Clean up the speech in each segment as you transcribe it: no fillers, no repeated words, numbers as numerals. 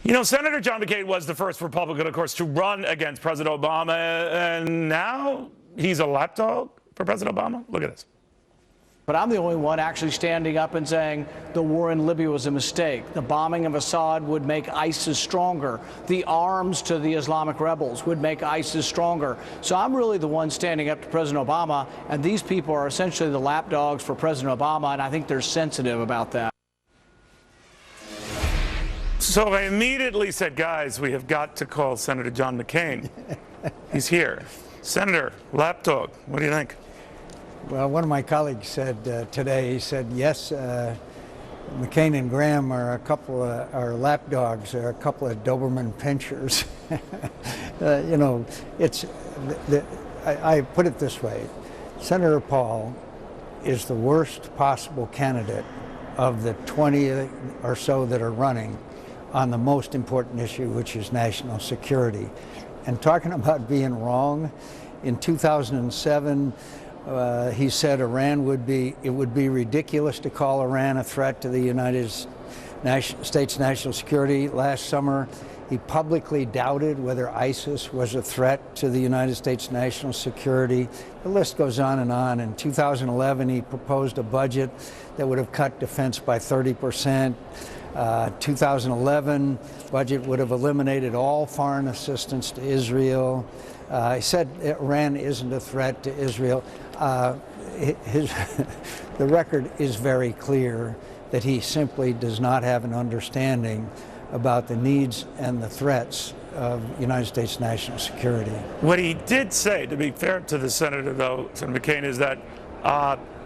You know, Senator John McCain was the first Republican, of course, to run against President Obama, and now he's a lapdog for President Obama? Look at this. But I'm the only one actually standing up and saying the war in Libya was a mistake. The bombing of Assad would make ISIS stronger. The arms to the Islamic rebels would make ISIS stronger. So I'm really the one standing up to President Obama, and these people are essentially the lapdogs for President Obama, and I think they're sensitive about that. So I immediately said, guys, we have got to call Senator John McCain. He's here. Senator, lapdog, what do you think? Well, one of my colleagues said today, he said, yes, McCain and Graham are lapdogs, are a couple of Doberman pinchers. You know, I put it this way. Senator Paul is the worst possible candidate of the 20 or so that are running on the most important issue, which is national security. And talking about being wrong, in 2007, he said it would be ridiculous to call Iran a threat to the United States national security. Last summer, he publicly doubted whether ISIS was a threat to the United States national security. The list goes on and on. In 2011, he proposed a budget that would have cut defense by 30%. 2011 budget would have eliminated all foreign assistance to Israel. He said Iran isn't a threat to Israel. The record is very clear that he simply does not have an understanding about the needs and the threats of United States national security. What he did say, to be fair to the senator, though, Senator McCain, is that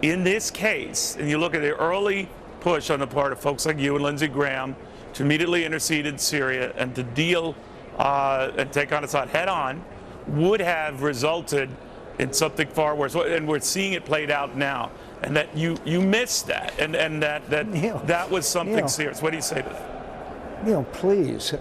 in this case, and you look at the early push on the part of folks like you and Lindsey Graham to immediately intercede in Syria and to deal and take on Assad head on, would have resulted in something far worse. And we're seeing it played out now. And that you missed that, and that was something serious. What do you say to that? Neil, please,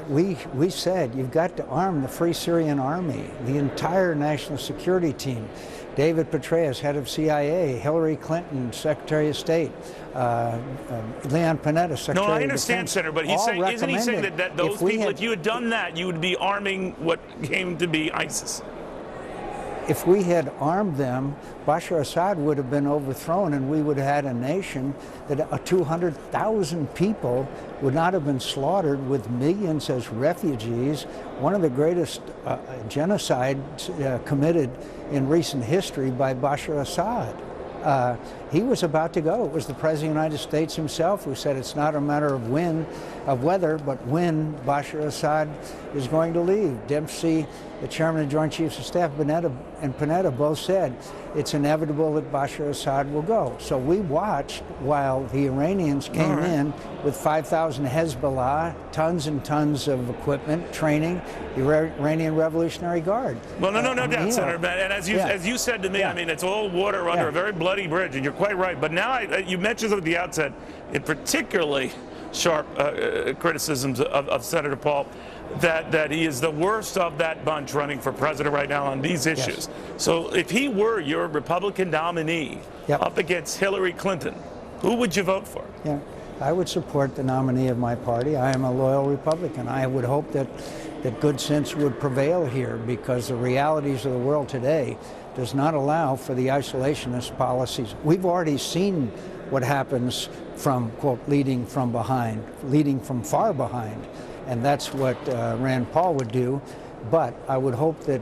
we said you've got to arm the Free Syrian Army, the entire national security team. David Petraeus, head of CIA, Hillary Clinton, Secretary of State, Leon Panetta, Secretary of Defense. No, I understand, Senator, but isn't he saying that those people, if you had done that, you would be arming what came to be ISIS? If we had armed them, Bashar Assad would have been overthrown, and we would have had a nation that 200,000 people would not have been slaughtered, with millions as refugees. One of the greatest genocides committed in recent history by Bashar Assad. He was about to go. It was the President of the United States himself who said it's not a matter of whether, but when Bashar Assad is going to leave. Dempsey, the chairman of the Joint Chiefs of Staff, Panetta both said it's inevitable that Bashar Assad will go. So we watched while the Iranians came in with 5,000 Hezbollah, tons and tons of equipment, training, the Iranian Revolutionary Guard. Well, no doubt, Senator. And as you said to me, I mean, it's all water under a very bloody bridge, and you're quite right. But now you mentioned at the outset, in particularly sharp criticisms of Senator Paul, that he is the worst of that bunch running for president right now on these issues. Yes. So if he were your Republican nominee up against Hillary Clinton, who would you vote for? Yeah, I would support the nominee of my party. I am a loyal Republican. I would hope that good sense would prevail here, because the realities of the world today does not allow for the isolationist policies. We've already seen what happens from, quote, leading from behind, leading from far behind. And that's what Rand Paul would do. But I would hope that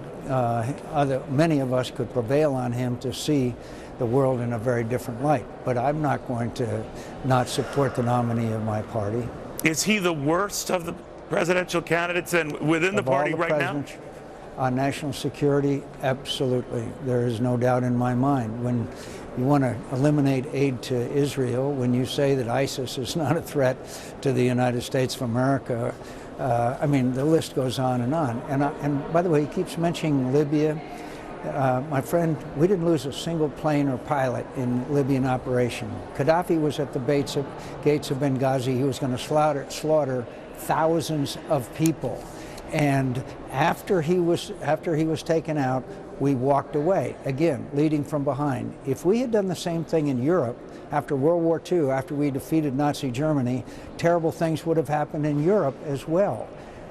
many of us could prevail on him to see the world in a very different light. But I'm not going to not support the nominee of my party. Is he the worst of the presidential candidates and within the party right now? On national security, absolutely. There is no doubt in my mind. When you want to eliminate aid to Israel, when you say that ISIS is not a threat to the United States of America, I mean, the list goes on and on. And by the way, he keeps mentioning Libya. My friend, we didn't lose a single plane or pilot in Libyan operation. Gaddafi was at the gates of Benghazi. He was going to slaughter thousands of people. And after he was taken out, we walked away, again, leading from behind. If we had done the same thing in Europe, after World War II, after we defeated Nazi Germany, terrible things would have happened in Europe as well.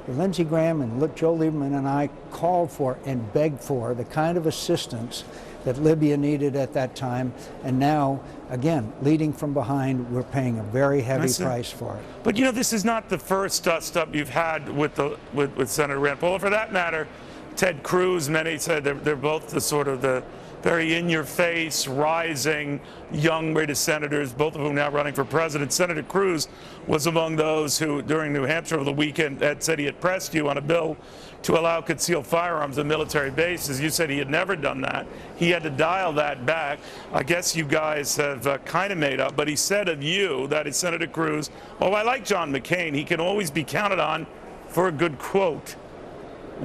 Lindsey Graham and Joe Lieberman and I called for and begged for the kind of assistance that Libya needed at that time, and now, again, leading from behind, we're paying a very heavy price for it. But you know, this is not the first dust-up you've had with Senator Rand Paul. Or for that matter, Ted Cruz, many said they're both the sort of the very in-your-face, rising, young greatest senators, both of whom now running for president. Senator Cruz was among those who, during New Hampshire over the weekend, had said he had pressed you on a bill to allow concealed firearms at military bases. You said he had never done that. He had to dial that back. I guess you guys have kind of made up, but he said of you, that is Senator Cruz, oh, I like John McCain. He can always be counted on for a good quote.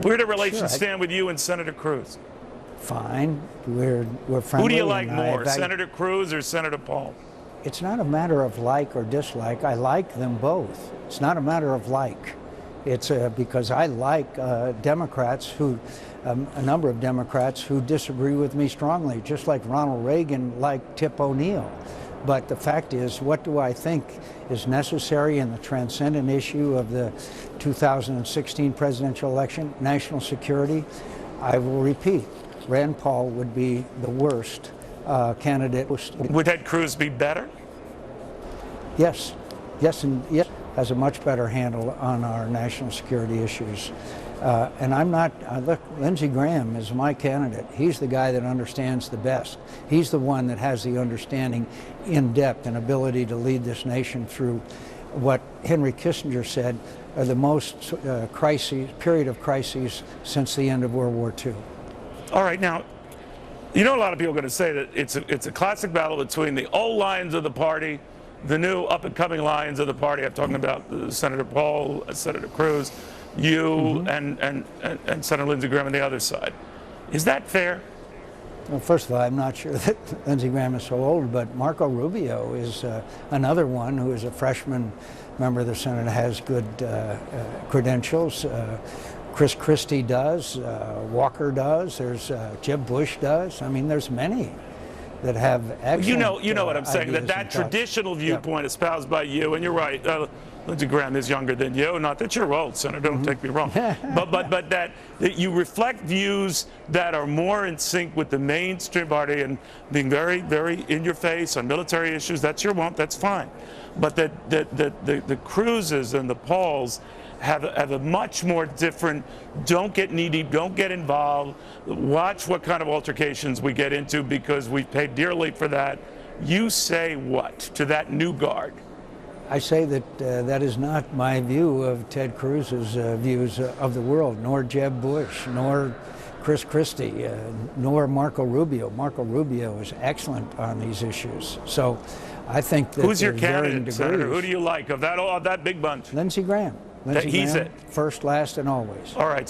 Where do relations stand with you and Senator Cruz? Fine. We're friendly. Who do you like more, Senator Cruz or Senator Paul? It's not a matter of like or dislike. I like them both. It's not a matter of like. It's because I like Democrats who, a number of Democrats who disagree with me strongly, just like Ronald Reagan liked Tip O'Neill. But the fact is, what do I think is necessary in the transcendent issue of the 2016 presidential election? National security. I will repeat, Rand Paul would be the worst candidate. Would Ted Cruz be better? Yes. Yes, and yes, has a much better handle on our national security issues. And I'm not, look, Lindsey Graham is my candidate. He's the guy that understands the best. He's the one that has the understanding in depth and ability to lead this nation through what Henry Kissinger said are the most period of crises since the end of World War II. All right, now, you know, a lot of people are going to say that it's a classic battle between the old lions of the party, the new up-and-coming lions of the party. I'm talking about Senator Paul, Senator Cruz, you, and Senator Lindsey Graham on the other side. Is that fair? Well, first of all, I'm not sure that Lindsey Graham is so old, but Marco Rubio is another one who is a freshman member of the Senate, has good credentials. Chris Christie does, Walker does, there's Jeb Bush does. I mean, there's many that have excellent You know what I'm saying, that traditional viewpoint espoused by you, and you're right, Lindsey Graham is younger than you, not that you're old, Senator, don't take me wrong, but that you reflect views that are more in sync with the mainstream party and being very, very in your face on military issues. That's your want, that's fine. But the Cruzes and the Pauls have a much more different, don't get knee-deep, don't get involved, watch what kind of altercations we get into because we've paid dearly for that. You say what to that new guard? I say that that is not my view of Ted Cruz's views of the world, nor Jeb Bush, nor Chris Christie, nor Marco Rubio. Marco Rubio is excellent on these issues. So I think that who's your candidate, Senator? Who do you like of that big bunch? Lindsey Graham. Lindsey He's Graham, it. First, last, and always. All right.